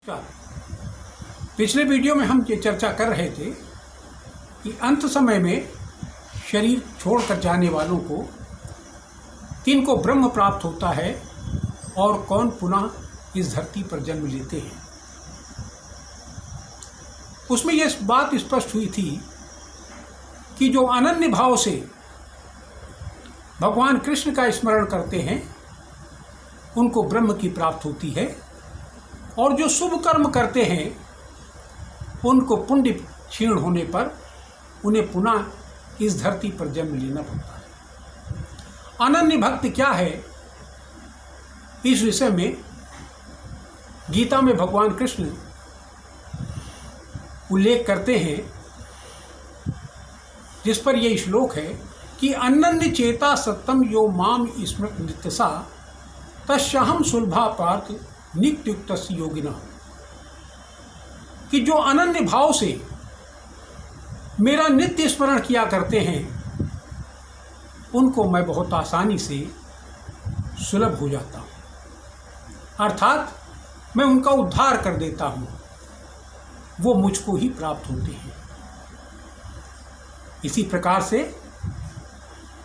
नमस्कार। पिछले वीडियो में हम ये चर्चा कर रहे थे कि अंत समय में शरीर छोड़कर जाने वालों को किन को ब्रह्म प्राप्त होता है और कौन पुनः इस धरती पर जन्म लेते हैं। उसमें यह बात स्पष्ट हुई थी कि जो अनन्य भाव से भगवान कृष्ण का स्मरण करते हैं उनको ब्रह्म की प्राप्ति होती है, और जो शुभ कर्म करते हैं उनको पुण्य क्षीण होने पर उन्हें पुनः इस धरती पर जन्म लेना पड़ता है। अनन्य भक्ति क्या है, इस विषय में गीता में भगवान कृष्ण उल्लेख करते हैं, जिस पर यह श्लोक है कि अनन्य चेता सत्यम यो माम स्मृत नित्यसा तस्याहम सुलभा पार्थ नित्युक्त योगिना। कि जो अनन्य भाव से मेरा नित्य स्मरण किया करते हैं उनको मैं बहुत आसानी से सुलभ हो जाता हूँ, अर्थात मैं उनका उद्धार कर देता हूँ, वो मुझको ही प्राप्त होते हैं। इसी प्रकार से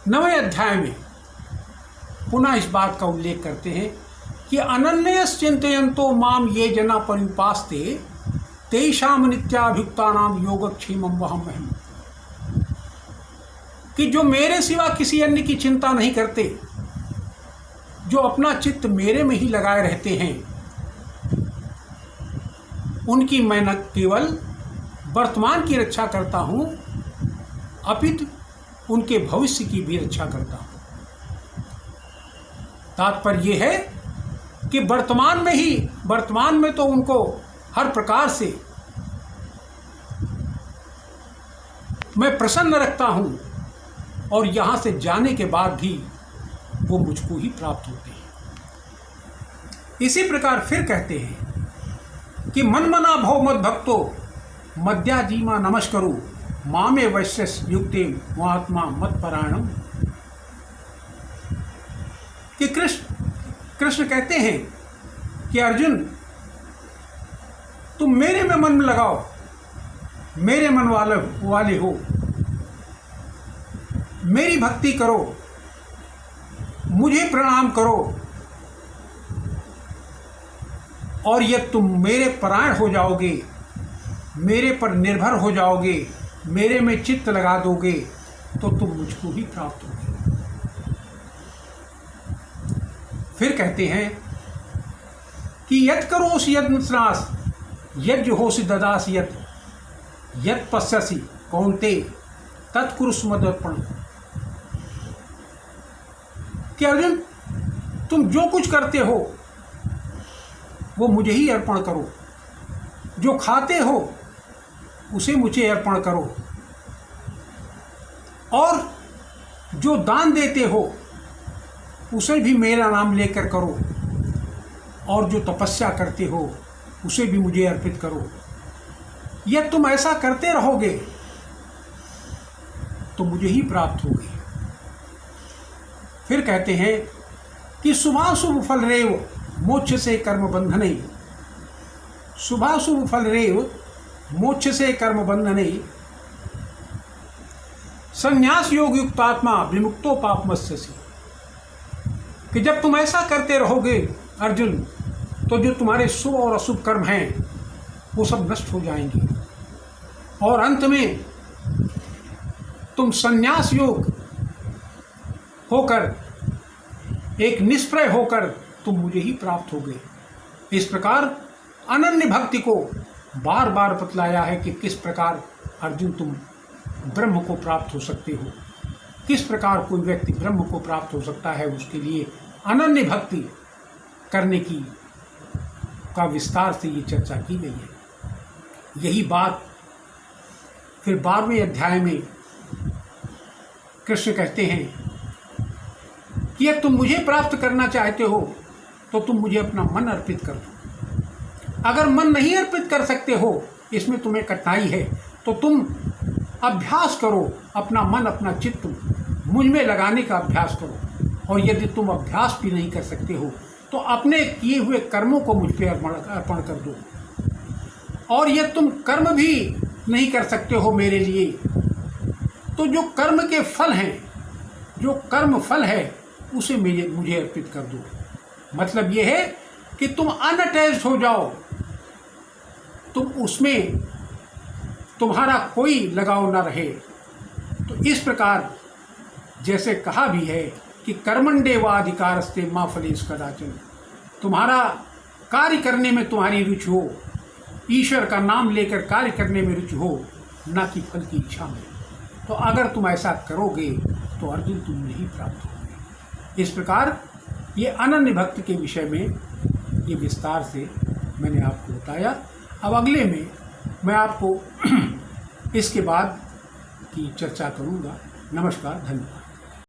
9वें अध्याय में पुनः इस बात का उल्लेख करते हैं कि अनन्यश्चिन्तयन्तो माम ये जना पर्युपास्ते तेषाम नित्याभियुक्तानां योगक्षेमं वहम्यहम्। कि जो मेरे सिवा किसी अन्य की चिंता नहीं करते, जो अपना चित्त मेरे में ही लगाए रहते हैं, उनकी मैं न केवल वर्तमान की रक्षा करता हूँ अपितु उनके भविष्य की भी रक्षा करता हूँ। तात्पर्य यह है कि वर्तमान में तो उनको हर प्रकार से मैं प्रसन्न रखता हूँ, और यहाँ से जाने के बाद भी वो मुझको ही प्राप्त होते हैं। इसी प्रकार फिर कहते हैं कि मनमना भव मद भक्तो मद्याजीमा नमस्करो मामे वैश्यस युक्ते महात्मा मत परायणम। कि कृष्ण कहते हैं कि अर्जुन, तुम मेरे में मन लगाओ, मेरे मन वाले हो, मेरी भक्ति करो, मुझे प्रणाम करो, और यदि तुम मेरे परायण हो जाओगे, मेरे पर निर्भर हो जाओगे, मेरे में चित्त लगा दोगे, तो तुम मुझको ही प्राप्त होगे। फिर कहते हैं कि यत् करोसि यत् स्नास यज्ञ होसि ददासि यत् पश्यसि कौन्ते तत्कुरुष्व मदर्पण। कि अर्जुन, तुम जो कुछ करते हो वो मुझे ही अर्पण करो, जो खाते हो उसे मुझे अर्पण करो, और जो दान देते हो उसे भी मेरा नाम लेकर करो, और जो तपस्या करते हो उसे भी मुझे अर्पित करो। यह तुम ऐसा करते रहोगे तो मुझे ही प्राप्त होगी। फिर कहते हैं कि शुभाशुभ फल रेव मोक्ष से कर्म बंधने, शुभाशुभ फल रेव मोक्ष से कर्म बंधने संन्यास योग युक्त आत्मा विमुक्तो पापमस्यसि। कि जब तुम ऐसा करते रहोगे अर्जुन, तो जो तुम्हारे शुभ और अशुभ कर्म हैं वो सब नष्ट हो जाएंगे, और अंत में तुम संन्यास योग होकर, एक निष्प्रय होकर तुम मुझे ही प्राप्त होगे। इस प्रकार अनन्य भक्ति को बार बार बतलाया है कि किस प्रकार अर्जुन तुम ब्रह्म को प्राप्त हो सकते हो, किस प्रकार कोई व्यक्ति ब्रह्म को प्राप्त हो सकता है। उसके लिए अनन्य भक्ति करने की का विस्तार से ये चर्चा की गई है। यही बात फिर 12वें अध्याय में कृष्ण कहते हैं कि यदि तुम मुझे प्राप्त करना चाहते हो तो तुम मुझे अपना मन अर्पित कर दो। अगर मन नहीं अर्पित कर सकते हो, इसमें तुम्हें कठिनाई है, तो तुम अभ्यास करो, अपना मन अपना चित्त मुझ में लगाने का अभ्यास करो। और यदि तुम अभ्यास भी नहीं कर सकते हो तो अपने किए हुए कर्मों को मुझ पे अर्पण कर दो, और यह तुम कर्म भी नहीं कर सकते हो मेरे लिए, तो जो कर्म के फल हैं, जो कर्म फल है उसे मुझे अर्पित कर दो। मतलब यह है कि तुम अनअटैच्ड हो जाओ, तुम उसमें तुम्हारा कोई लगाव ना रहे। तो इस प्रकार जैसे कहा भी है कि कर्मण्येवाधिकारस्ते मा फलेषु कदाचन, तुम्हारा कार्य करने में तुम्हारी रुचि हो, ईश्वर का नाम लेकर कार्य करने में रुचि हो, ना कि फल की इच्छा में। तो अगर तुम ऐसा करोगे तो अर्जुन तुम नहीं प्राप्त होगे। इस प्रकार ये अनन्य भक्त के विषय में ये विस्तार से मैंने आपको बताया। अब अगले में मैं आपको इसके बाद की चर्चा करूँगा। नमस्कार, धन्यवाद।